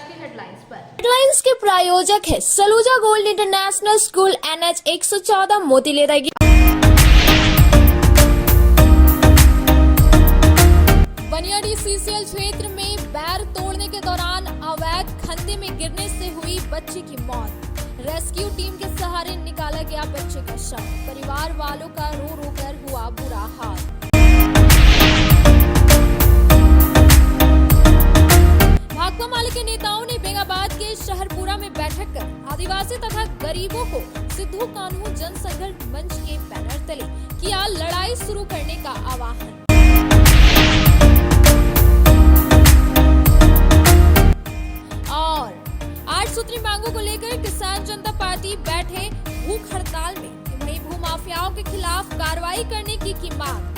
की हेडलाइंस पर। हेडलाइंस के प्रायोजक है Saluja gold international school NH 114 मोतीलेरा। Baniyadih CCL क्षेत्र में बैर तोड़ने के दौरान अवैध खंडे में गिरने से हुई बच्चे की मौत। रेस्क्यू टीम के सहारे निकाला गया बच्चे का शव। परिवार वालों का रो रो कर हुआ बुरा हाल। भाकपा माले के नेताओं ने बेंगाबाद के शहरपुरा में बैठक कर आदिवासी तथा गरीबों को सिद्धू कान्हू जनसंघर्ष मंच के बैनर तले किया लड़ाई शुरू करने का आह्वान। और 8 सूत्री मांगों को लेकर किसान जनता पार्टी बैठे भूख हड़ताल में। वहीं भूमाफियाओं के खिलाफ कार्रवाई करने की मांग।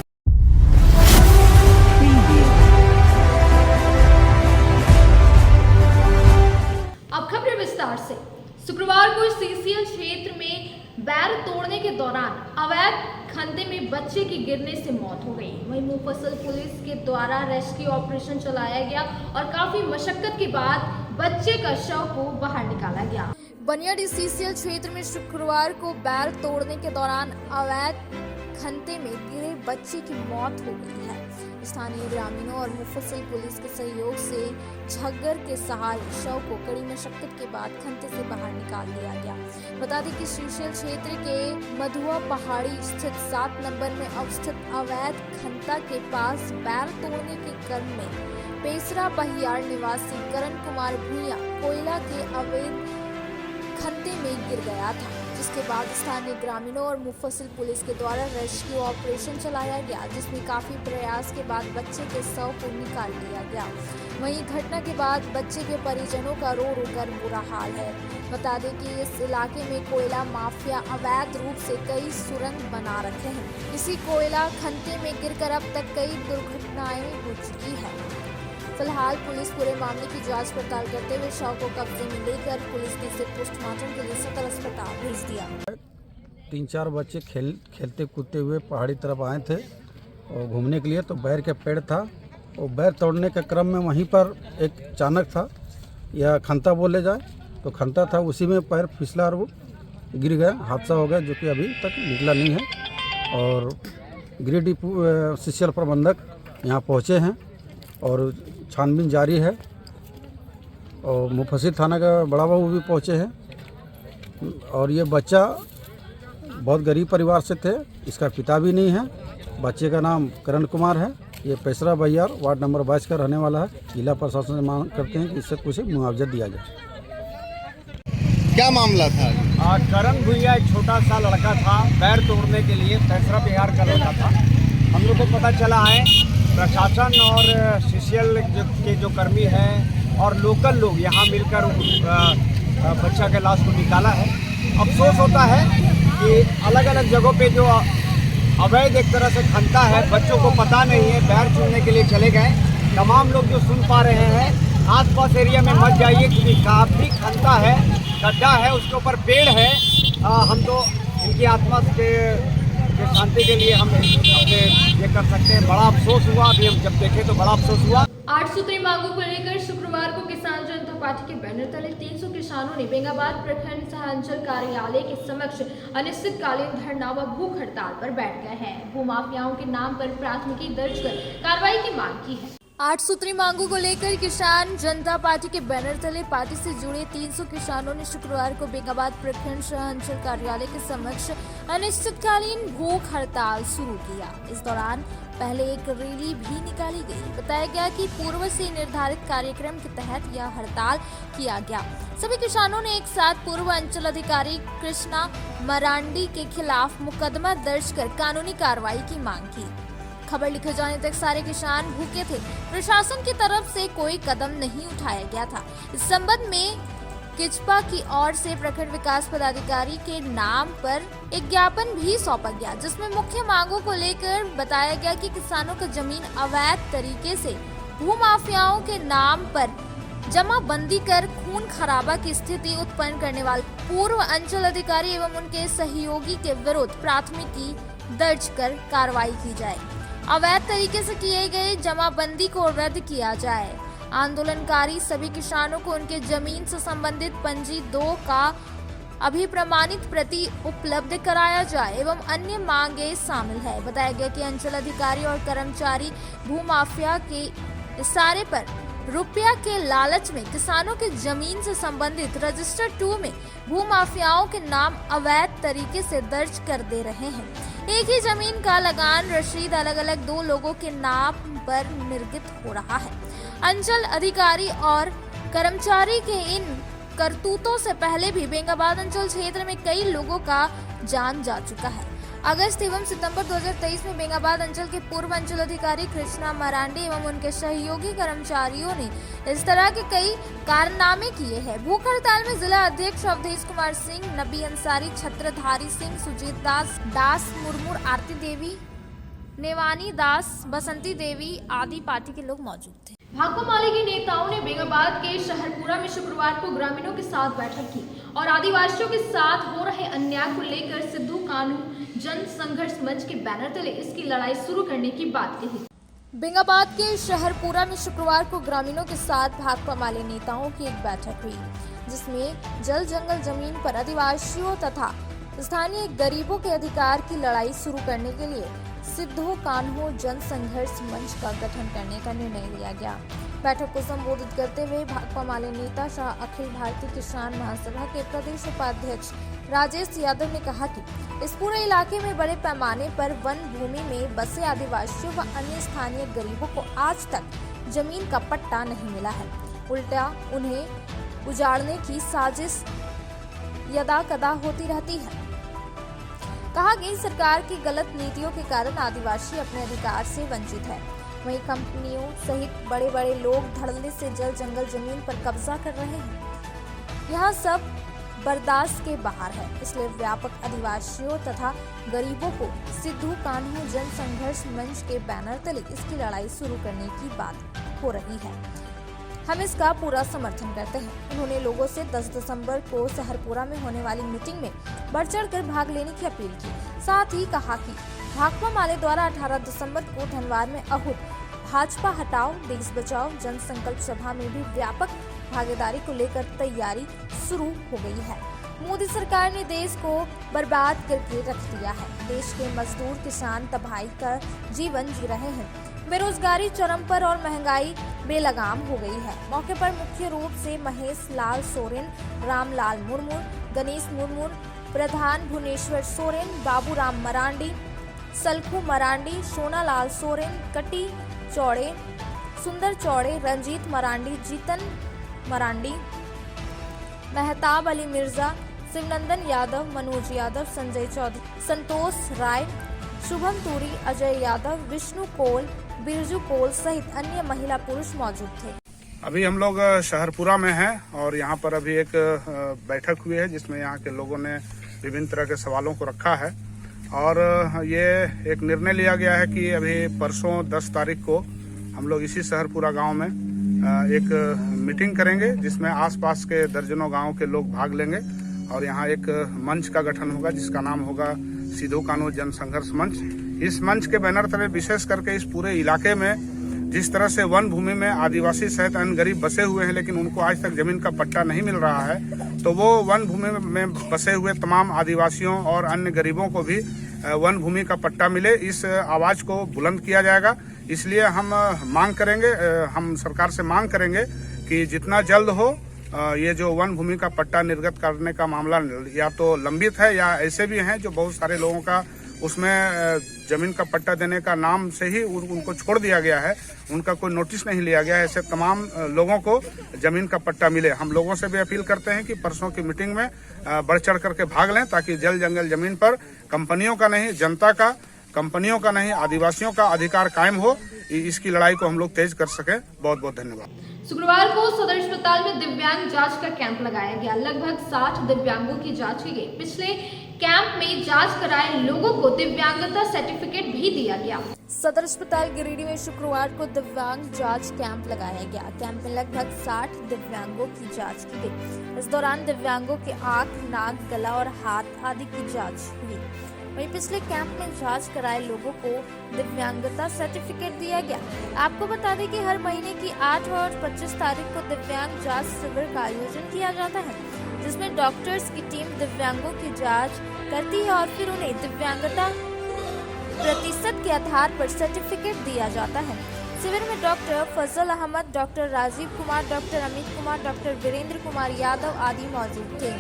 अब खबरें विस्तार से। शुक्रवार को CCL क्षेत्र में बैर तोड़ने के दौरान अवैध खंडे में बच्चे की गिरने से मौत हो गई। वहीं मुफस्सिल पुलिस के द्वारा रेस्क्यू ऑपरेशन चलाया गया और काफी मशक्कत के बाद बच्चे का शव को बाहर निकाला गया। बनियाडी CCL क्षेत्र में शुक्रवार को बैर तोड़ने के दौरान अवैध खंडे में गिरे बच्चे की मौत हो गई है। स्थानीय ग्रामीणों और मुफस्सिल पुलिस के सहयोग से झग्गर के सहारे शव को कड़ी मशक्कत के बाद खंडे से बाहर निकाल लिया गया। बता दें कि CCL क्षेत्र के मधुआ पहाड़ी स्थित 7 नंबर में अवस्थित अवैध खंडा के पास बैर तोड़ने के क्रम में पेसरा बहियार निवासी करण कुमार भूया कोयला के अवैध खंडे में गिर गया था, जिसके बाद स्थानीय ग्रामीणों और मुफस्सिल पुलिस के द्वारा रेस्क्यू ऑपरेशन चलाया गया, जिसमें काफी प्रयास के बाद बच्चे के शव को निकाल लिया गया। वहीं घटना के बाद बच्चे के परिजनों का रो रो कर बुरा हाल है। बता दें कि इस इलाके में कोयला माफिया अवैध रूप से कई सुरंग बना रखे हैं। इसी कोयला खंडे में गिरकर अब तक कई दुर्घटनाएं हो चुकी है। फिलहाल पुलिस पूरे मामले की जांच पड़ताल करते हुए शव को कब्जे में लेकर पुलिस ने इसे पोस्टमार्टम के लिए सदर अस्पताल भेज दिया। 3-4 बच्चे खेलते कूदते हुए पहाड़ी तरफ आए थे और घूमने के लिए, तो बैर के पेड़ था और बैर तोड़ने के क्रम में वहीं पर एक चानक था या खंता बोले जाए तो खंता था, उसी में पैर फिसला और वो गिर गया। हादसा हो गया जो कि अभी तक निकला नहीं है। और गिरिडीह CCL प्रबंधक यहाँ पहुँचे हैं और छानबीन जारी है और मुफस्सिल थाना का बड़ा बाबू भी पहुँचे हैं। और ये बच्चा बहुत गरीब परिवार से थे, इसका पिता भी नहीं है। बच्चे का नाम करण कुमार है। ये पेसरा बहियार वार्ड नंबर 22 का रहने वाला है। जिला प्रशासन से मांग करते हैं कि इससे कुछ मुआवजा दिया जाए। क्या मामला था? करण भूया एक छोटा सा लड़का था, बैर तोड़ने के लिए पेसरा बिहार का लड़का था। हम लोग को पता चला है, प्रशासन और CCL के जो कर्मी हैं और लोकल लोग यहाँ मिलकर बच्चा के लाश को निकाला है। अफसोस होता है कि अलग अलग जगहों पे जो अवैध एक तरह से खंडा है, बच्चों को पता नहीं है, बैर चुनने के लिए चले गए। तमाम लोग जो सुन पा रहे हैं, आसपास एरिया में मत जाइए क्योंकि काफ़ी खंडा है, गड्ढा है, उसके ऊपर पेड़ है। हम तो इनकी आत्मा के शांति के लिए हम अपने ये कर सकते हैं। बड़ा अफसोस हुआ, अभी हम जब देखे तो बड़ा अफसोस हुआ। 8 सूत्री मांगों को लेकर शुक्रवार को किसान जनता पार्टी के बैनर तले 300 किसानों ने बेंगाबाद प्रखंड सहअंचल कार्यालय के समक्ष अनिश्चितकालीन धरना व भूख हड़ताल पर बैठ गए हैं। भूमाफियाओं के नाम पर प्राथमिकी दर्ज कर कार्रवाई की मांग की है। 8 सूत्री मांगों को लेकर किसान जनता पार्टी के बैनर तले पार्टी से जुड़े 300 किसानों ने शुक्रवार को बेंगाबाद प्रखंड सहअंचल कार्यालय के समक्ष अनिश्चितकालीन भूख हड़ताल शुरू किया। इस दौरान पहले एक रैली भी निकाली गई। बताया गया कि पूर्व से निर्धारित कार्यक्रम के तहत यह हड़ताल किया गया। सभी किसानों ने एक साथ पूर्व अंचल अधिकारी कृष्णा मरांडी के खिलाफ मुकदमा दर्ज कर कानूनी कार्रवाई की मांग की। खबर लिखे जाने तक सारे किसान भूखे थे। प्रशासन की तरफ से कोई कदम नहीं उठाया गया था। इस संबंध में किचपा की ओर से प्रखंड विकास पदाधिकारी के नाम पर एक ज्ञापन भी सौंपा गया, जिसमें मुख्य मांगों को लेकर बताया गया कि किसानों का जमीन अवैध तरीके से भूमाफियाओं के नाम पर जमाबंदी कर खून खराबा की स्थिति उत्पन्न करने वाले पूर्व अंचल अधिकारी एवं उनके सहयोगी के विरुद्ध प्राथमिकी दर्ज कर कार्रवाई की जाए। अवैध तरीके से किए गए जमाबंदी को रद्द किया जाए। आंदोलनकारी सभी किसानों को उनके जमीन से संबंधित पंजी 2 का अभिप्रमाणित प्रति उपलब्ध कराया जाए एवं अन्य मांगे शामिल है। बताया गया कि अंचल अधिकारी और कर्मचारी भूमाफिया के इशारे पर रुपया के लालच में किसानों के जमीन से संबंधित रजिस्टर 2 में भूमाफियाओं के नाम अवैध तरीके से दर्ज कर दे रहे हैं। एक ही जमीन का लगान रसीद अलग अलग 2 लोगों के नाम पर निर्गत हो रहा है। अंचल अधिकारी और कर्मचारी के इन करतूतों से पहले भी बेंगाबाद अंचल क्षेत्र में कई लोगों का जान जा चुका है। अगस्त एवं सितंबर 2023 में बेंगाबाद अंचल के पूर्व अंचल अधिकारी कृष्णा मरांडी एवं उनके सहयोगी कर्मचारियों ने इस तरह के कई कारनामे किए हैं। भूख हड़ताल में जिला अध्यक्ष अवधेश कुमार सिंह, नबी अंसारी, छत्रधारी सिंह, सुजीत दास मुर्मू, आरती देवी, नेवानी दास, बसंती देवी आदि पार्टी के लोग मौजूद थे। भाकपा माले के नेताओं ने बेंगाबाद के शहरपुरा में शुक्रवार को ग्रामीणों के साथ बैठक की और आदिवासियों के साथ हो रहे अन्याय को लेकर सिद्धू कान्हू जन संघर्ष मंच के बैनर तले इसकी लड़ाई शुरू करने की बात कही। बेंगाबाद के शहरपुरा में शुक्रवार को ग्रामीणों के साथ भाकपा माले नेताओं की एक बैठक हुई, जिसमें जल जंगल जमीन पर आदिवासियों तथा स्थानीय गरीबों के अधिकार की लड़ाई शुरू करने के लिए सिद्धू कान्हू जन संघर्ष मंच का गठन करने का निर्णय लिया गया। बैठक को संबोधित करते हुए भाकपा माले नेता शाह अखिल भारतीय किसान महासभा के प्रदेश उपाध्यक्ष राजेश यादव ने कहा कि इस पूरे इलाके में बड़े पैमाने पर वन भूमि में बसे आदिवासियों व अन्य स्थानीय गरीबों को आज तक जमीन का पट्टा नहीं मिला है। उल्टा उन्हें उजाड़ने की साजिश यदा कदा होती रहती है। कहा कि सरकार की गलत नीतियों के कारण आदिवासी अपने अधिकार से वंचित है। वहीं कंपनियों सहित बड़े बड़े लोग धड़ल्ले से जल जंगल जमीन पर कब्जा कर रहे हैं। यह सब बर्दाश्त के बाहर है। इसलिए व्यापक आदिवासियों तथा गरीबों को सिद्धू कान्हू जन संघर्ष मंच के बैनर तले इसकी लड़ाई शुरू करने की बात हो रही है। हम इसका पूरा समर्थन करते हैं। उन्होंने लोगों से 10 दिसंबर को शहरपुरा में होने वाली मीटिंग में बढ़ चढ़कर भाग लेने की अपील की। साथ ही कहा कि भाकपा माले द्वारा 18 दिसंबर को धनवार में आहूत भाजपा हटाओ देश बचाओ जन संकल्प सभा में भी व्यापक भागीदारी को लेकर तैयारी शुरू हो गई है। मोदी सरकार ने देश को बर्बाद करके रख दिया है। देश के मजदूर किसान तबाही का जीवन जी रहे हैं। बेरोजगारी चरम पर और महंगाई बेलगाम हो गई है। मौके पर मुख्य रूप से महेश लाल सोरेन, रामलाल मुर्मू, गणेश मुर्मू, प्रधान भुवनेश्वर सोरेन, बाबूराम मरांडी, सलखू मरांडी, सोनालाल सोरेन, कटी चौड़े, सुंदर चौड़े, रंजीत मरांडी, जीतन मरांडी, मेहताब अली मिर्जा, शिवनंदन यादव, मनोज यादव, संजय चौधरी, संतोष राय, शुभम तूरी, अजय यादव, विष्णु कोल, बिरजू कोल सहित अन्य महिला पुरुष मौजूद थे। अभी हम लोग शहरपुरा में हैं और यहाँ पर अभी एक बैठक हुई है जिसमें यहाँ के लोगों ने विभिन्न तरह के सवालों को रखा है और ये एक निर्णय लिया गया है कि अभी परसों 10 तारीख को हम लोग इसी शहरपुरा गांव में एक मीटिंग करेंगे जिसमें आसपास के दर्जनों गांव के लोग भाग लेंगे और यहाँ एक मंच का गठन होगा जिसका नाम होगा सिद्धू कान्हू जन संघर्ष मंच। इस मंच के बैनर तले विशेष करके इस पूरे इलाके में जिस तरह से वन भूमि में आदिवासी सहित अन्य गरीब बसे हुए हैं लेकिन उनको आज तक जमीन का पट्टा नहीं मिल रहा है, तो वो वन भूमि में बसे हुए तमाम आदिवासियों और अन्य गरीबों को भी वन भूमि का पट्टा मिले, इस आवाज को बुलंद किया जाएगा। इसलिए हम मांग करेंगे, हम सरकार से मांग करेंगे कि जितना जल्द हो ये जो वन भूमि का पट्टा निर्गत करने का मामला या तो लंबित है या ऐसे भी हैं जो बहुत सारे लोगों का उसमें जमीन का पट्टा देने का नाम से ही उनको छोड़ दिया गया है, उनका कोई नोटिस नहीं लिया गया है। ऐसे तमाम लोगों को जमीन का पट्टा मिले। हम लोगों से भी अपील करते हैं कि परसों की मीटिंग में बढ़ चढ़ करके भाग लें ताकि जल जंगल जमीन पर कंपनियों का नहीं, जनता का, कंपनियों का नहीं, आदिवासियों का अधिकार कायम हो। इसकी लड़ाई को हम लोग तेज कर सके। बहुत बहुत धन्यवाद। शुक्रवार को सदर अस्पताल में दिव्यांग जांच का कैंप लगाया गया। लगभग 60 दिव्यांगों की जांच की गई। पिछले कैंप में जांच कराए लोगों को दिव्यांगता सर्टिफिकेट भी दिया गया। सदर अस्पताल गिरिडीह में शुक्रवार को दिव्यांग जांच कैंप लगाया गया। कैंप में लगभग 60 दिव्यांगों की जांच की गई। इस दौरान दिव्यांगों के आंख, नाक, गला और हाथ आदि की जांच हुई। वहीं पिछले कैंप में जांच कराए लोगों को दिव्यांगता सर्टिफिकेट दिया गया। आपको बता दें कि हर महीने की 8 और 25 तारीख को दिव्यांग जांच शिविर का आयोजन किया जाता है, जिसमें डॉक्टर्स की टीम दिव्यांगों की जांच करती है और फिर उन्हें दिव्यांगता प्रतिशत के आधार पर सर्टिफिकेट दिया जाता है। शिविर में doctor Fazal Ahmed, doctor Rajeev Kumar, doctor Amit Kumar, doctor Virendra Kumar Yadav आदि मौजूद थे।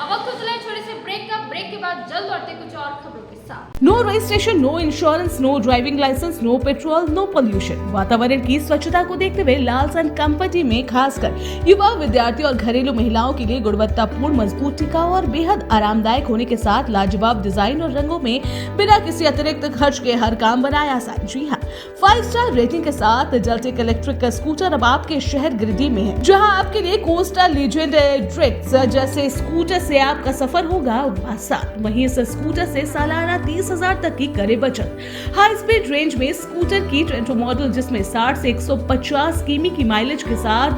अब वक्त चले छोटे से ब्रेक का। ब्रेक के बाद जल्द लौटते कुछ और खबरों के साथ। No registration, no insurance, no driving licence, no petrol, no pollution. वातावरण की स्वच्छता को देखते हुए लालसन कंपनी में खासकर युवा, विद्यार्थी और घरेलू महिलाओं के लिए गुणवत्तापूर्ण, मजबूत, टिकाऊ और बेहद आरामदायक होने के साथ लाजवाब डिजाइन और रंगों में बिना किसी अतिरिक्त खर्च के हर काम बनाया आसान। जी हाँ, 5 स्टार रेटिंग के साथ जलटेक इलेक्ट्रिक का स्कूटर अब आपके शहर गिरिडीह में है, जहाँ आपके लिए कोस्टा लीजेंड ड्रिक्स जैसे स्कूटर से आपका सफर होगा आसान। वहीं इस स्कूटर से सालाना 30,000 तक की करे बचत। हाई स्पीड रेंज में स्कूटर की ट्रेंटो मॉडल, जिसमें 60 से 150 किमी की माइलेज के साथ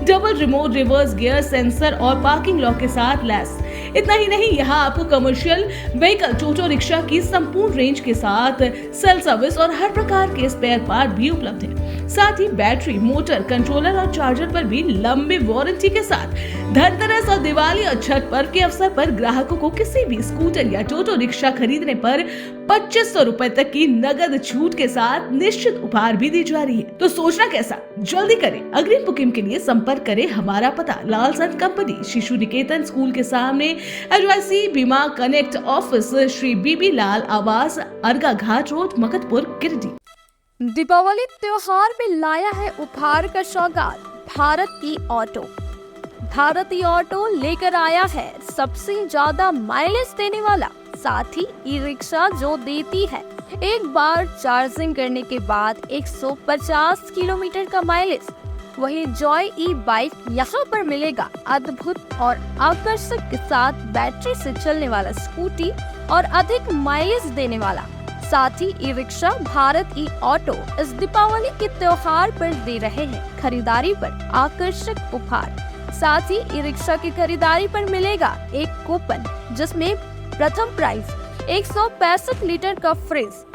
double remote reverse gear sensor और पार्किंग लॉक के साथ लैस। इतना ही नहीं, यहाँ आपको कमर्शियल व्हीकल टोटो रिक्शा की संपूर्ण रेंज के साथ सेल सर्विस और हर प्रकार के स्पेयर पार्ट भी उपलब्ध है। साथ ही बैटरी, मोटर, कंट्रोलर और चार्जर पर भी लंबी वारंटी के साथ धनतेरस और दिवाली और छठ पर्व के अवसर पर ग्राहकों को किसी भी स्कूटर या टोटो रिक्शा खरीदने पर 2500 रुपए तक की नगद छूट के साथ निश्चित उपहार भी दी जा रही है। तो सोचना कैसा, जल्दी करें। अग्रिम बुकिंग के लिए संपर्क करें। हमारा पता लालसन कंपनी, शिशु निकेतन स्कूल के सामने, एडवाइसी बीमा कनेक्ट ऑफिस, श्री बीबी लाल आवास, अर्गा घाट रोड, मकतपुर, गिरिडीह। दीपावली त्योहार में लाया है उपहार का सौगात भारती ऑटो। भारती ऑटो लेकर आया है सबसे ज्यादा माइलेज देने वाला, साथ ही ई रिक्शा जो देती है एक बार चार्जिंग करने के बाद 150 किलोमीटर का माइलेज। वही जॉय ई बाइक यहाँ पर मिलेगा अद्भुत और आकर्षक के साथ बैटरी से चलने वाला स्कूटी और अधिक माइलेज देने वाला। साथ ही ई रिक्शा भारत ई ऑटो इस दीपावली के त्योहार पर दे रहे हैं खरीदारी पर आकर्षक उपहार। साथ ही ई रिक्शा की खरीदारी पर मिलेगा एक कूपन, जिसमें प्रथम प्राइज 165 लीटर का फ्रिज,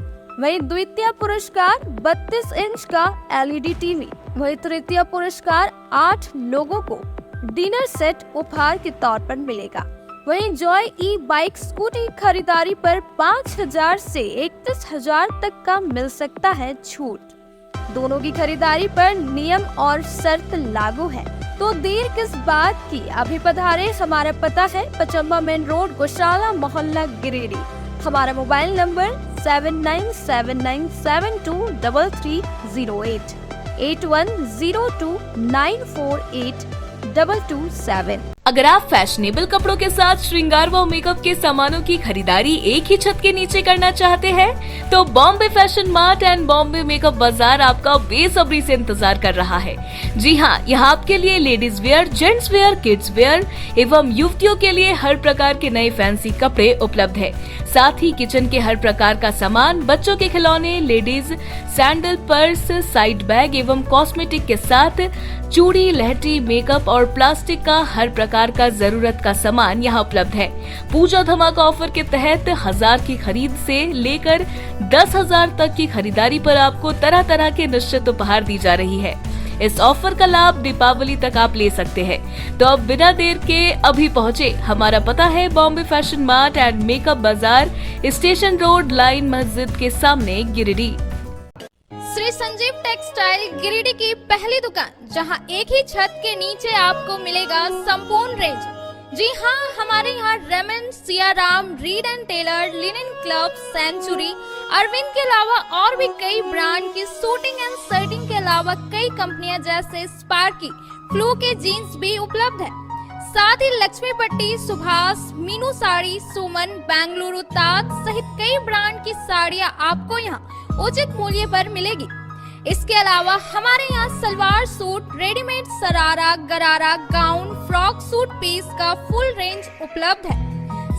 वही द्वितीय पुरस्कार 32 इंच का LED टीवी, वही तृतीय पुरस्कार 8 लोगों को डिनर सेट उपहार के तौर पर मिलेगा। वहीं जॉय ई बाइक स्कूटी खरीदारी पर 5,000 से 31,000 तक का मिल सकता है छूट। दोनों की खरीदारी पर नियम और शर्त लागू है, तो देर किस बात की, अभी पधारे। हमारा पता है पचम्बा मेन रोड, गौशाला मोहल्ला, गिरिडीह। हमारा मोबाइल नंबर 7979723308 8102948227। अगर आप फैशनेबल कपड़ों के साथ श्रृंगार व मेकअप के सामानों की खरीदारी एक ही छत के नीचे करना चाहते हैं, तो Bombay fashion mart and Bombay makeup बाजार आपका बेसब्री से इंतजार कर रहा है। जी हाँ, यहाँ आपके लिए ladies wear, gents wear, kids where एवं युवतियों के लिए हर प्रकार के नए फैंसी कपड़े उपलब्ध है। साथ ही किचन के हर प्रकार का सामान, बच्चों के खिलौने, ladies sandal, purse, side bag एवं कॉस्मेटिक के साथ चूड़ी, लहठी, मेकअप और प्लास्टिक का हर प्रकार का जरूरत का सामान यहाँ उपलब्ध है। पूजा धमाका ऑफर के तहत 1000 की खरीद से लेकर 10,000 तक की खरीदारी पर आपको तरह तरह के निश्चित उपहार दी जा रही है। इस ऑफर का लाभ दीपावली तक आप ले सकते हैं। तो अब बिना देर के अभी पहुँचे। हमारा पता है Bombay fashion mart and makeup बाजार, स्टेशन रोड, लाइन मस्जिद के सामने, गिरिडीह। श्री संजीव टेक्सटाइल गिरिडीह की पहली दुकान, जहां एक ही छत के नीचे आपको मिलेगा संपूर्ण रेंज। जी हाँ, हमारे यहाँ Raymond, Siyaram, Reid and Taylor, linen club, century, Arvind के अलावा और भी कई ब्रांड की सूटिंग एंड शर्टिंग के अलावा कई कंपनियां जैसे स्पार्की, फ्लू के जीन्स भी उपलब्ध है। साथ ही लक्ष्मी पट्टी, सुभाष, मीनू साड़ी, सुमन, बेंगलुरु ताज सहित कई ब्रांड की साड़ियां आपको यहाँ उचित मूल्य पर मिलेगी। इसके अलावा हमारे यहाँ सलवार सूट, रेडीमेड सरारा, गरारा, गाउन, फ्रॉक सूट पीस का फुल रेंज उपलब्ध है।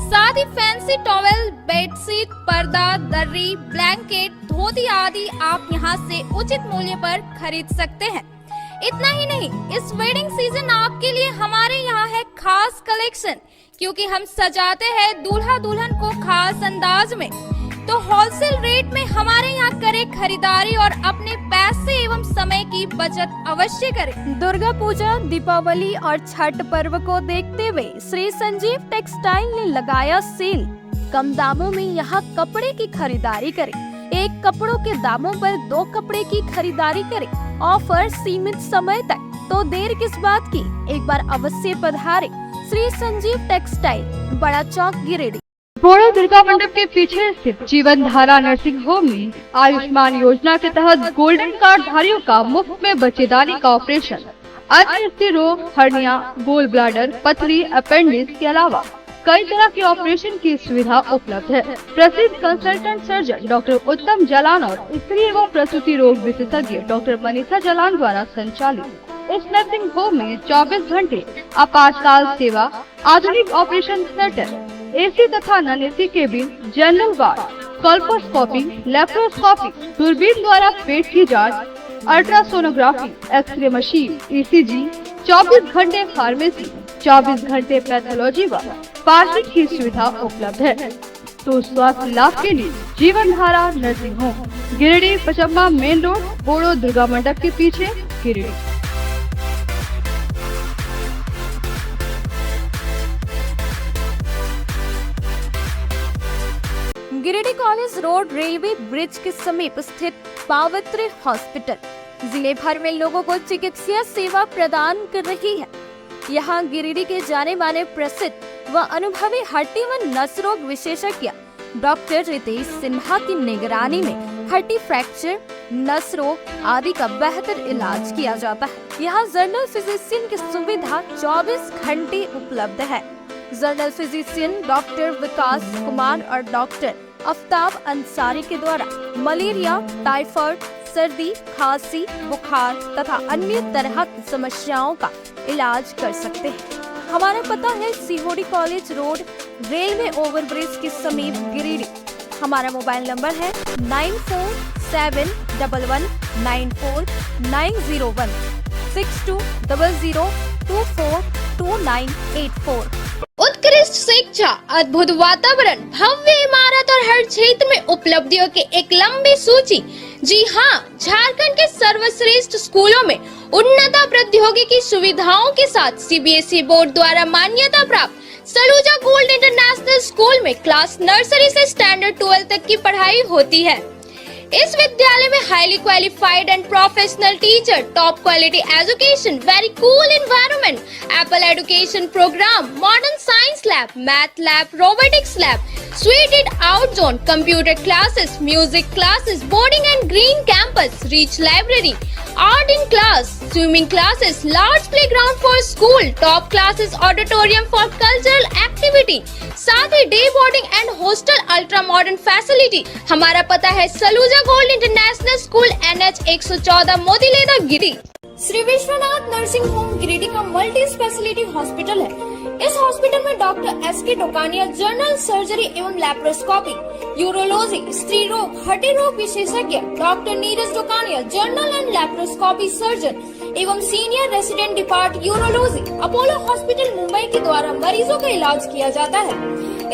साथ ही फैंसी टॉवेल, बेडशीट, पर्दा, दर्री, ब्लैंकेट, धोती आदि आप यहाँ से उचित मूल्य पर खरीद सकते हैं। इतना ही नहीं, इस वेडिंग सीजन आपके लिए हमारे यहाँ है खास कलेक्शन। क्योंकि हम सजाते हैं दूल्हा दुल्हन को खास अंदाज में। तो होलसेल रेट में हमारे यहाँ करें खरीदारी और अपने पैसे एवं समय की बचत अवश्य करें। दुर्गा पूजा, दीपावली और छठ पर्व को देखते हुए श्री संजीव टेक्सटाइल ने लगाया सेल। कम दामों में यहाँ कपड़े की खरीदारी करें। एक कपड़ों के दामों पर 2 कपड़े की खरीदारी करें। ऑफर सीमित समय तक, तो देर किस बात की, एक बार अवश्य पधारें। श्री संजीव टेक्सटाइल, बड़ा चौक, गिरिडीह। बोड़ो दुर्गा मंडप के पीछे स्थित जीवन धारा नर्सिंग होम में आयुष्मान योजना के तहत गोल्डन कार्ड धारियों का मुफ्त में बच्चेदानी का ऑपरेशन, अन्य रोग, हर्निया, गोल ब्लैडर, पथरी, अपेंडिक्स के अलावा कई तरह के ऑपरेशन की सुविधा उपलब्ध है। प्रसिद्ध कंसल्टेंट सर्जन डॉक्टर उत्तम जलान और स्त्री एवं प्रसूति रोग विशेषज्ञ डॉक्टर मनीषा जलान द्वारा संचालित इस नर्सिंग होम में 24 घंटे आपातकाल सेवा, आधुनिक ऑपरेशन थिएटर, एसी तथा non AC cabin, general ward, colposcopy, laparoscopy, दूरबीन द्वारा पेट की जांच, अल्ट्रासोनोग्राफी, एक्सरे मशीन, ईसीजी, 24 घंटे फार्मेसी, 24 घंटे पैथोलॉजी व पार्किंग की सुविधा उपलब्ध है। तो स्वास्थ्य लाभ के लिए Jeevan Dhara nursing home, Giridih, Pachamba main road, Bodo Durga Mandap के पीछे, Giridih. Giridih college road railway bridge के समीप स्थित पावित्री हॉस्पिटल जिले भर में लोगों को चिकित्सा सेवा प्रदान कर रही है। यहाँ गिरिडीह के जाने माने प्रसिद्ध व अनुभवी हड्डी व नस रोग विशेषज्ञ डॉक्टर रितेश सिन्हा की निगरानी में हड्डी फ्रैक्चर, नस रोग आदि का बेहतर इलाज किया जाता है। यहाँ जनरल फिजिशियन की सुविधा 24 घंटे उपलब्ध है। जनरल फिजिशियन डॉक्टर विकास कुमार और डॉक्टर आफ्ताब अंसारी के द्वारा मलेरिया, टाइफाइड, सर्दी, खांसी, बुखार तथा अन्य तरह की समस्याओं का इलाज कर सकते हैं। हमारा पता है सीहोडी कॉलेज रोड, रेलवे ओवरब्रिज के समीप, गिरिडीह। हमारा मोबाइल नंबर है 9471194901 6200242984। उत्कृष्ट शिक्षा, अद्भुत वातावरण, भव्य इमारत और हर क्षेत्र में उपलब्धियों की एक लंबी सूची। जी हाँ, झारखंड के सर्वश्रेष्ठ स्कूलों में उन्नत प्रौद्योगिकी सुविधाओं के साथ सीबीएसई बोर्ड द्वारा मान्यता प्राप्त सलूजा गोल्ड इंटरनेशनल स्कूल में क्लास नर्सरी से स्टैंडर्ड 12 तक की पढ़ाई होती है। इस विद्यालय में highly qualified and professional teacher, top quality education, very cool environment, apple education program, modern science lab, math lab, robotics lab, suited out zone, computer classes, music classes, boarding and green campus, rich library, art in class, swimming classes, large playground for school, top classes, auditorium for cultural activity, साथ ही day boarding and hostel, ultra modern facility. हमारा पता है Saluja gold international school, NH 114, Motileda, Giridih. Shri Vishwanath nursing home Giridih का multi specialty hospital है। इस hospital में doctor SK Tokania general surgery एवं लैप्रोस्कोपी, यूरोलॉजी, स्त्री रोग, हड्डी रोग विशेषज्ञ, doctor Neeraj Tokania general and laparoscopy surgeon एवं senior resident depart urology, Apollo hospital Mumbai के द्वारा मरीजों का इलाज किया जाता है।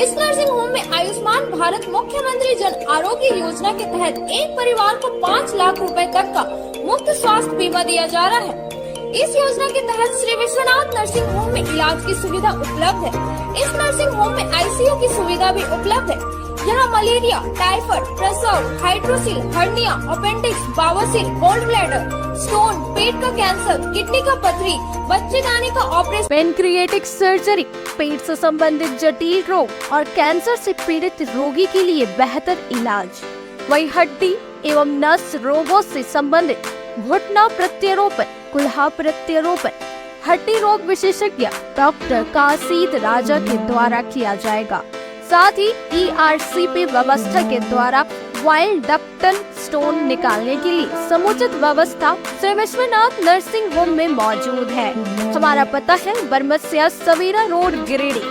इस नर्सिंग होम में आयुष्मान भारत मुख्यमंत्री जन आरोग्य योजना के तहत एक परिवार को 5 लाख रुपए तक का मुफ्त स्वास्थ्य बीमा दिया जा रहा है। इस योजना के तहत श्री विश्वनाथ नर्सिंग होम में इलाज की सुविधा उपलब्ध है। इस नर्सिंग होम में ICU की सुविधा भी उपलब्ध है। यहाँ मलेरिया, टाइफाइड, प्रसव, हाइड्रोसिल, हर्निया, अपेंडिक्स, बावसीर, गोल्ड ब्लैडर, स्टोन, पेट का कैंसर, किडनी का पथरी, बच्चेदानी का ऑपरेशन, पेनक्रिएटिक सर्जरी, पेट से संबंधित जटिल रोग और कैंसर से पीड़ित रोगी के लिए बेहतर इलाज। वही हड्डी एवं नस रोगों से संबंधित घुटना प्रत्यारोपण, कुल्हा प्रत्यारोपण, हड्डी रोग विशेषज्ञ डॉक्टर कासिद राजा के द्वारा किया जाएगा। साथ ही ERCP व्यवस्था के द्वारा वाइल्ड डक्टल स्टोन निकालने के लिए समुचित व्यवस्था श्री विश्वनाथ नर्सिंग होम में मौजूद है। हमारा पता है Barmasiya Savera road, Giridih.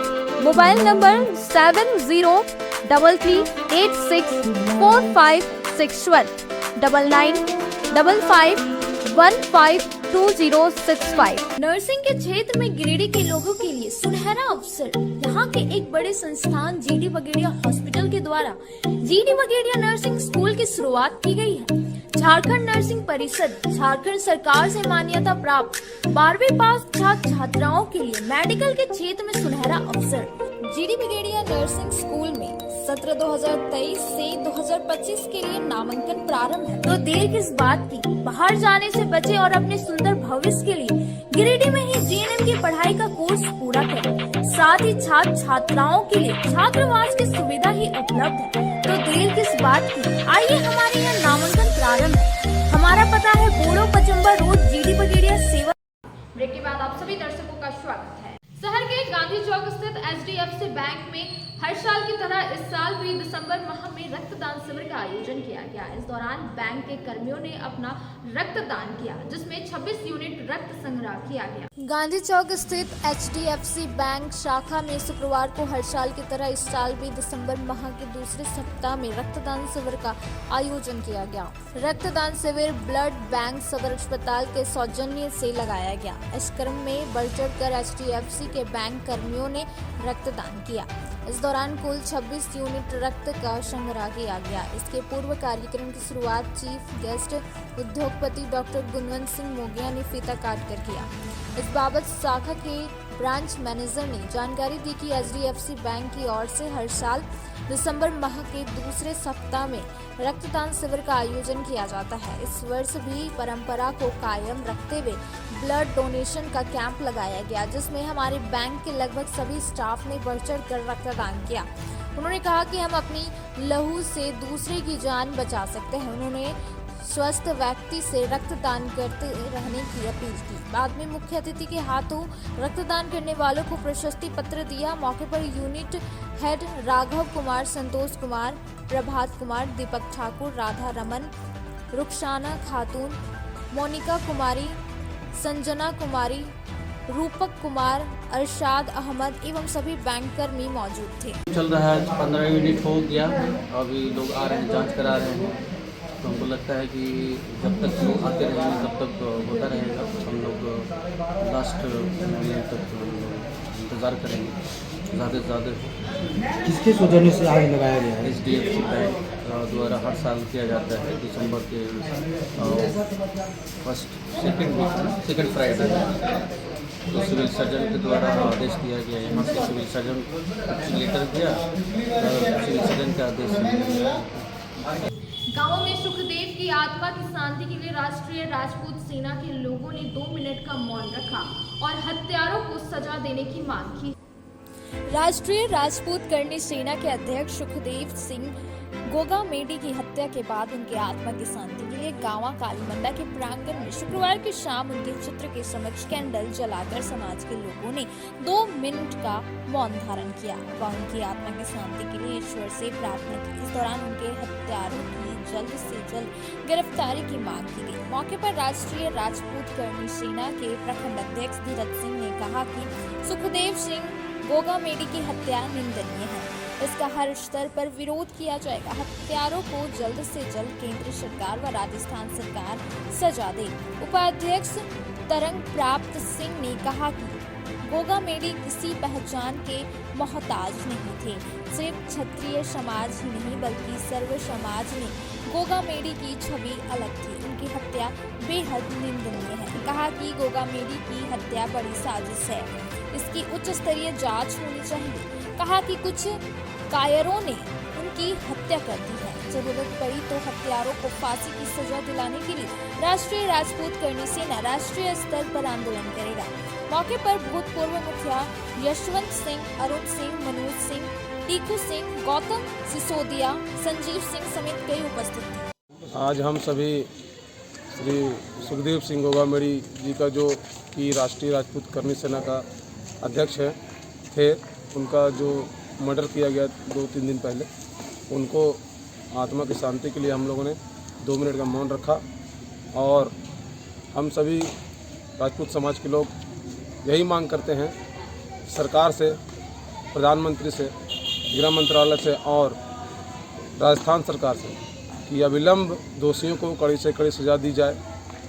Mobile number 7008645661 9955152065। Nursing के क्षेत्र में गिरिडीह के लोगों के लिए सुनहरा अवसर। यहाँ के एक बड़े संस्थान जीडी बगेड़िया हॉस्पिटल के द्वारा जीडी बगेड़िया नर्सिंग स्कूल की शुरुआत की गई है। झारखंड नर्सिंग परिषद झारखंड सरकार से मान्यता प्राप्त 12वीं पास छात्र छात्राओं के लिए मेडिकल के क्षेत्र में सुनहरा अवसर। जीडी बगेड़िया नर्सिंग स्कूल में सत्र 2023 से 2025 के लिए नामांकन प्रारंभ है। तो देर किस बात की, बाहर जाने से बचे और अपने सुंदर भविष्य के लिए गिरिडीह में ही जीएनएम की पढ़ाई का कोर्स पूरा करें। साथ ही छात्र छात्राओं के लिए छात्रावास की सुविधा ही उपलब्ध है। तो देर किस बात की, आइए हमारे यहाँ नामांकन प्रारंभ है। हमारा पता है बोड़ो पचम्बा रोड, जीडी बगेड़िया सेवा। ब्रेक के बाद आप सभी दर्शकों का स्वागत है। शहर के गांधी चौक स्थित HDFC बैंक में हर साल की तरह इस साल भी दिसंबर माह में रक्तदान शिविर का आयोजन किया गया। इस दौरान बैंक के कर्मियों ने अपना रक्तदान किया, जिसमें 26 यूनिट रक्त संग्रह किया गया। गांधी चौक स्थित HDFC बैंक शाखा में शुक्रवार को हर साल की तरह इस साल भी दिसंबर माह के दूसरे सप्ताह में रक्तदान शिविर का आयोजन किया गया। रक्तदान शिविर ब्लड बैंक सदर अस्पताल के सौजन्य से लगाया गया। इस क्रम में बढ़ चढ़कर HDFC के बैंक कर्मियों ने रक्तदान किया। इस दौरान कुल 26 यूनिट रक्त का संग्रह किया गया। इसके पूर्व कार्यक्रम की शुरुआत चीफ गेस्ट उद्योगपति डॉक्टर गुणवंत सिंह मोगिया ने फीता काट कर किया। इस बाबत शाखा के ब्रांच मैनेजर ने जानकारी दी कि HDFC बैंक की ओर से हर साल दिसंबर माह के दूसरे सप्ताह में रक्तदान शिविर का आयोजन किया जाता है। इस वर्ष भी परंपरा को कायम रखते हुए ब्लड डोनेशन का कैंप लगाया गया, जिसमें हमारे बैंक के लगभग सभी स्टाफ ने बढ़ चढ़ कर रक्तदान किया। उन्होंने कहा कि हम अपनी लहू से दूसरे की जान बचा सकते हैं। उन्होंने स्वस्थ व्यक्ति से रक्तदान करते रहने की अपील की। बाद में मुख्य अतिथि के हाथों रक्तदान करने वालों को प्रशस्ति पत्र दिया। मौके पर यूनिट हेड राघव कुमार, संतोष कुमार, प्रभात कुमार, दीपक ठाकुर, राधा रमन, रुखसाना खातून, मोनिका कुमारी, संजना कुमारी, रूपक कुमार, अरशाद अहमद एवं सभी बैंक कर्मी मौजूद थे। चल रहा है 15 यूनिट हो गया, अभी लोग आ रहे हैं, जांच करा रहे हैं। तो हमको लगता है कि जब तक लोग आते रहेंगे तब तक होता रहेगा। हम लोग लास्ट मिनट तक इंतज़ार करेंगे, ज़्यादा से ज़्यादा। किसके सौजन्य से आज लगाया गया है? HDFC बैंक द्वारा हर साल किया जाता है दिसंबर के सेकंड फ्राइडे। तो सिविल सर्जन के द्वारा आदेश दिया गया। यहाँ से सिविल सर्जन कुछ लेटर दिया, सिविल सर्जन का आदेश दिया। गांवों में सुखदेव की आत्मा की शांति के लिए राष्ट्रीय राजपूत सेना के लोगों ने 2 मिनट का मौन रखा और हत्यारों को सजा देने की मांग की। राष्ट्रीय राजपूत करनी सेना के अध्यक्ष सुखदेव सिंह गोगा मेडी की हत्या के बाद उनकी आत्मा की शांति के लिए गांवा कालीमंडा के प्रांगण में शुक्रवार की शाम उनके चित्र के समक्ष कैंडल जलाकर समाज के लोगों ने 2 मिनट का मौन धारण किया व उनकी आत्मा की शांति के लिए ईश्वर से प्रार्थना की। इस दौरान उनके हत्यारों की जल्द से जल्द गिरफ्तारी की मांग की गई। मौके पर राष्ट्रीय राजपूत करनी सेना के प्रखंड अध्यक्ष धीरज सिंह ने कहा कि सुखदेव सिंह गोगा मेडी की हत्या निंदनीय है। इसका हर स्तर पर विरोध किया जाएगा। हत्यारों को जल्द से जल्द केंद्र सरकार व राजस्थान सरकार सजा दे। उपाध्यक्ष तरंग प्राप्त सिंह ने कहा कि गोगा मेडी किसी पहचान के मोहताज नहीं थे। सिर्फ क्षत्रिय समाज ही नहीं बल्कि सर्व समाज में गोगा मेडी की छवि अलग थी। उनकी हत्या बेहद निंदनीय है। कहा कि गोगा मेडी की हत्या बड़ी साजिश है, इसकी उच्च स्तरीय जांच होनी चाहिए। कहा कि कुछ कायरों ने उनकी हत्या कर दी है। जरूरत पड़ी तो हत्यारों को फांसी की सजा दिलाने के लिए राष्ट्रीय राजपूत करनी सेना राष्ट्रीय स्तर पर आंदोलन करेगा। मौके पर भूतपूर्व मुखिया यशवंत सिंह, अरुण सिंह, मनोज सिंह, टीकू सिंह, गौतम सिसोदिया, संजीव सिंह समेत कई उपस्थित थे। आज हम सभी श्री सुखदेव सिंह गोगा मेडी जी का जो कि राष्ट्रीय राजपूत करनी सेना का अध्यक्ष थे, उनका जो मर्डर किया गया 2-3 दिन पहले, उनको आत्मा की शांति के लिए हम लोगों ने 2 मिनट का मौन रखा। और हम सभी राजपूत समाज के लोग यही मांग करते हैं सरकार से, प्रधानमंत्री से, गृह मंत्रालय से और राजस्थान सरकार से कि अविलंब दोषियों को कड़ी से कड़ी सजा दी जाए,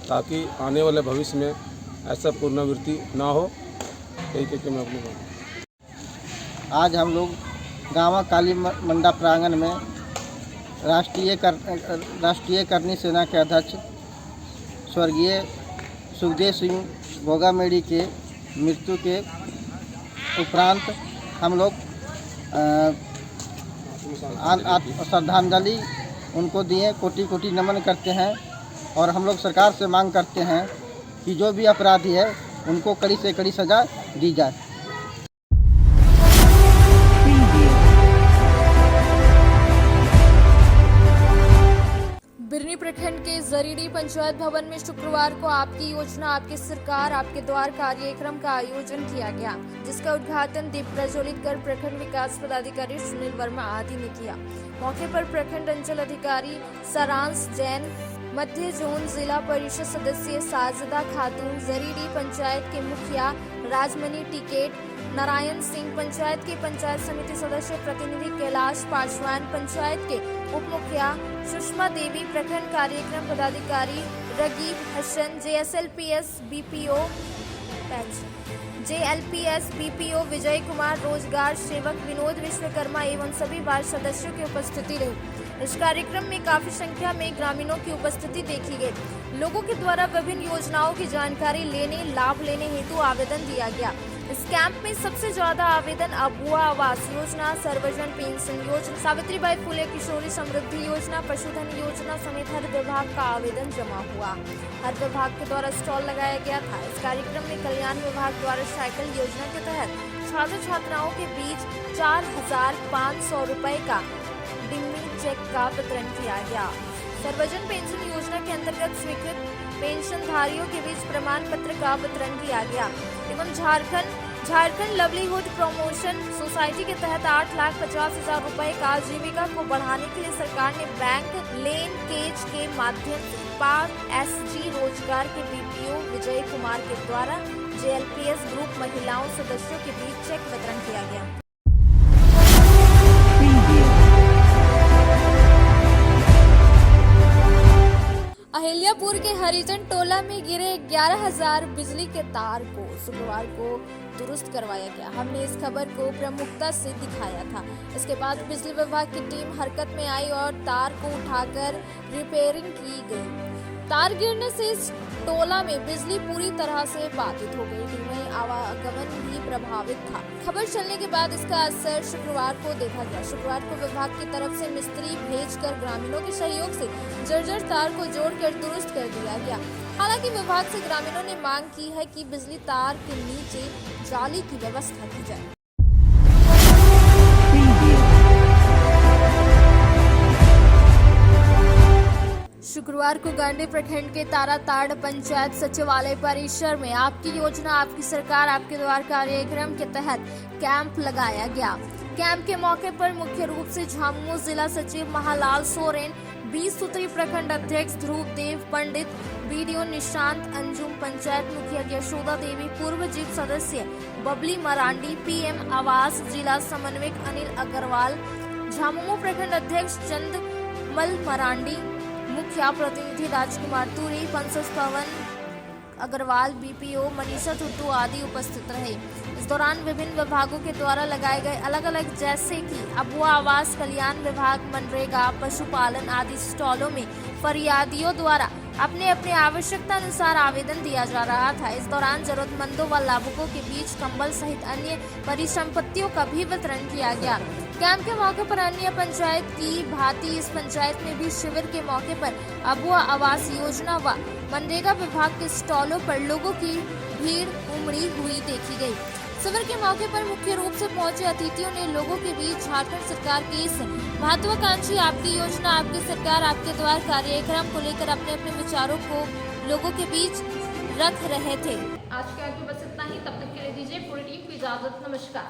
ताकि आने वाले भविष्य में ऐसा पुनरावृत्ति ना हो। यही कहकर मैं अपनी आज हम लोग गाँव काली मंडा प्रांगण में राष्ट्रीय करनी सेना के अध्यक्ष स्वर्गीय सुखदेव सिंह भोगामेड़ी के मृत्यु के उपरांत हम लोग श्रद्धांजलि उनको दिए, कोटि कोटि नमन करते हैं और हम लोग सरकार से मांग करते हैं कि जो भी अपराधी है उनको कड़ी से कड़ी सज़ा दी जाए। बिरनी प्रखंड के जरीडी पंचायत भवन में शुक्रवार को आपकी योजना आपकी सरकार आपके द्वार कार्यक्रम का आयोजन किया गया, जिसका उद्घाटन दीप प्रज्वलित कर प्रखंड विकास पदाधिकारी सुनील वर्मा आदि ने किया। मौके पर प्रखंड अंचल अधिकारी सारांश जैन, मध्य जोन जिला परिषद सदस्य साजिदा खातून, जरीडी पंचायत के मुखिया राजमणि टिकेट, नारायण सिंह, पंचायत के पंचायत समिति सदस्य प्रतिनिधि कैलाश पासवान, पंचायत के उप मुखिया सुषमा देवी, प्रखंड कार्यक्रम पदाधिकारी रगीब हसन, JLPS BPO विजय कुमार, रोजगार सेवक विनोद विश्वकर्मा एवं सभी वार्ड सदस्यों की उपस्थिति रही। इस कार्यक्रम में काफी संख्या में ग्रामीणों की उपस्थिति देखी गई। लोगों के द्वारा विभिन्न योजनाओं की जानकारी लेने, लाभ लेने हेतु आवेदन दिया गया। इस कैंप में सबसे ज्यादा आवेदन अबुआ आवास योजना, सर्वजन पेंशन योजना, सावित्रीबाई फुले किशोरी समृद्धि योजना, पशुधन योजना समेत हर विभाग का आवेदन जमा हुआ। हर विभाग के द्वारा स्टॉल लगाया गया था। इस कार्यक्रम में कल्याण विभाग द्वारा साइकिल योजना के तहत छात्र छात्राओं के बीच 4,500 रुपए का डिम्मी चेक का वितरण किया गया। सर्वजन पेंशन योजना के अंतर्गत स्वीकृत पेंशनधारियों के बीच प्रमाण पत्र का वितरण किया गया एवं झारखंड लवलीहुड प्रमोशन सोसाइटी के तहत 8,50,000 रुपए का आजीविका को बढ़ाने के लिए सरकार ने बैंक लिंकेज के माध्यम से पार्क SG रोजगार के BPO विजय कुमार के द्वारा JLPS ग्रुप महिलाओं सदस्यों के बीच चेक वितरण किया गया। अहिल्यापुर के हरिजन टोला में गिरे 11,000 बिजली के तार को शुक्रवार को दुरुस्त करवाया गया। हमने इस खबर को प्रमुखता से दिखाया था। इसके बाद बिजली विभाग की टीम हरकत में आई और तार को उठाकर रिपेयरिंग की गई। तार गिरने से इस टोला में बिजली पूरी तरह से बाधित हो गई थी, वहीं आवागमन भी प्रभावित था। खबर चलने के बाद इसका असर शुक्रवार को देखा गया। शुक्रवार को विभाग की तरफ से मिस्त्री भेजकर ग्रामीणों के सहयोग से जर्जर तार को जोड़कर दुरुस्त कर दिया गया। हालांकि विभाग से ग्रामीणों ने मांग की है कि बिजली तार के नीचे जाली की व्यवस्था की जाए। शुक्रवार को गांडी प्रखंड के ताराताड़ पंचायत सचिवालय परिसर में आपकी योजना आपकी सरकार आपके द्वार कार्यक्रम के तहत कैंप लगाया गया। कैंप के मौके पर मुख्य रूप से झामुमो जिला सचिव महालाल सोरेन, 20 सूत्री प्रखंड अध्यक्ष ध्रुव देव पंडित, BDO निशांत अंजुम, पंचायत मुखिया यशोदा देवी, पूर्व जीप सदस्य बबली मरांडी, PM आवास जिला समन्वयक अनिल अग्रवाल, झामुमो प्रखंड अध्यक्ष चंदमल मरांडी, मुखिया प्रतिनिधि राजकुमार तुरी, पंसस पवन अग्रवाल, BPO मनीषा टुट्टू आदि उपस्थित रहे। इस दौरान विभिन्न विभागों के द्वारा लगाए गए अलग अलग जैसे कि अबुआ आवास, कल्याण विभाग, मनरेगा, पशुपालन आदि स्टॉलों में फरियादियों द्वारा अपने अपने आवश्यकता अनुसार आवेदन दिया जा रहा था। इस दौरान जरूरतमंदों व लाभुकों के बीच कंबल सहित अन्य परिसंपत्तियों का भी वितरण किया गया। कैंप के मौके पर अन्य पंचायत की भांति इस पंचायत में भी शिविर के मौके पर अबुआ आवास योजना व मनरेगा विभाग के स्टॉलों पर लोगों की भीड़ उमड़ी हुई देखी गई। शिविर के मौके पर मुख्य रूप से पहुंचे अतिथियों ने लोगों के बीच झारखंड सरकार की इस महत्वाकांक्षी आपकी योजना आपकी सरकार आपके द्वार कार्यक्रम को लेकर अपने अपने विचारों को लोगों के बीच रख रहे थे। आज के आगे बस इतना ही। तब तक के लिए दीजिए पूरी टीम को इजाजत। नमस्कार।